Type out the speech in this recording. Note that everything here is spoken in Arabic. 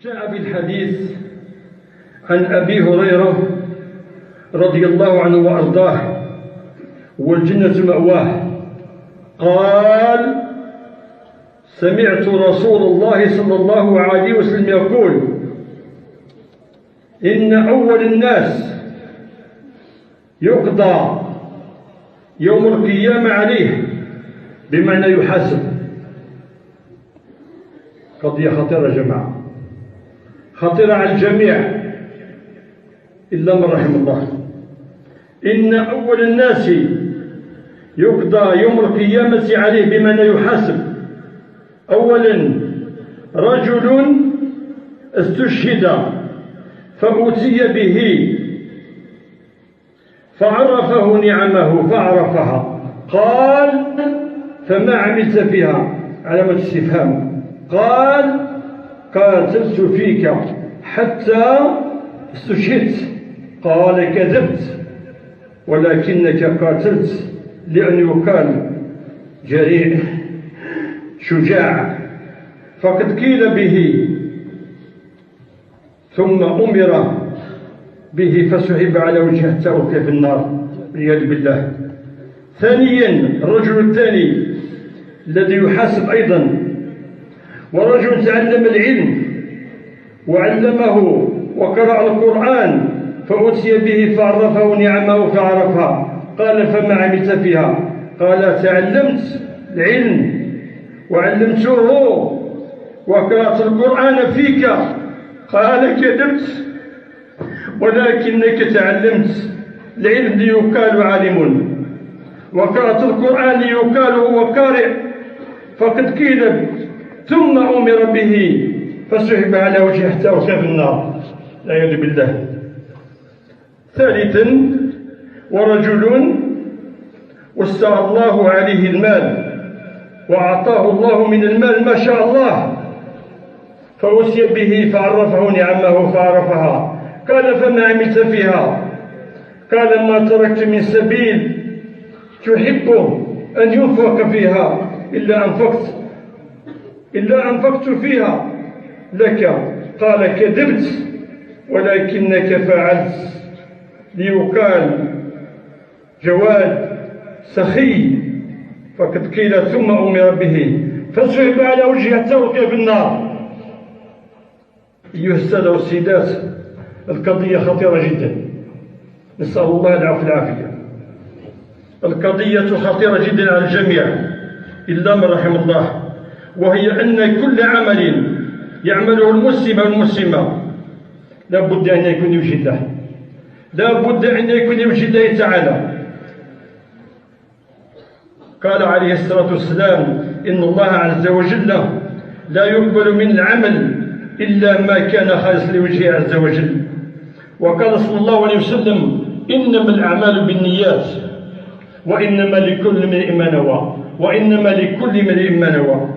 جاء بالحديث عن أبي هريرة رضي الله عنه وأرضاه والجنة مأواه قال: سمعت رسول الله صلى الله عليه وسلم يقول: إن أول الناس يقضى يوم القيامة عليه بمعنى يحاسب. قضية خطيرة يا جماعة، خطيرة على الجميع إلا من رحم الله. إن أول الناس يقضى يوم القيامة عليه بمعنى يحاسب. أولا رجل استشهد فأتي به فعرفه نعمه فعرفها، قال: فما عملت فيها؟ علامة استفهام. قال: قاتلت فيك حتى استشهدت. قال: كذبت، ولكنك قاتلت لأن يقال جريء شجاع. فقد قيل به ثم أمر به فسحب على وجهه حتى ألقي في النار والعياذ بالله. ثانيا الرجل الثاني الذي يحاسب أيضا، ورجل تعلم العلم وعلمه وقرأ القرآن فأتي به فعرفه نعمه فعرفها. قال: فما عملت فيها؟ قال: تعلمت العلم وعلمته وقرأت القرآن فيك. قال: كذبت، ولكنك تعلمت العلم ليقال عالم، وقرأت القرآن ليقال هو قارئ. فقد قيل ثم أمر به فسحب على وجهه حتى ألقي في النار والعياذ بالله. ثالثا ورجل وسع الله عليه المال وأعطاه الله من المال ما شاء الله، فأتي به فعرفه نعمه فعرفها. قال: فما عملت فيها؟ قال: ما تركت من سبيل تحب أن ينفق فيها إلا أنفقت فيها لك. قال: كذبت، ولكنك فعلت ليقال جواد سخي. فقد قيل ثم أمر به فسحب على وجهه حتى ألقي في النار. أيها السادة والسيدات، القضية خطيرة جدا، نسأل الله العفو والعافية. القضية خطيرة جدا على الجميع إلا من رحم الله، وهي أن كل عمل يعمله المسلم والمسلمة لا بد أن يكون يوجه الله، لا بد أن يكون يوجه الله تعالى. قال عليه الصلاة والسلام: إن الله عز وجل لا يقبل من العمل إلا ما كان خالص لوجهه عز وجل. وقال صلى الله عليه وسلم: إنما الأعمال بالنيات وإنما لكل امرئ ما نوى.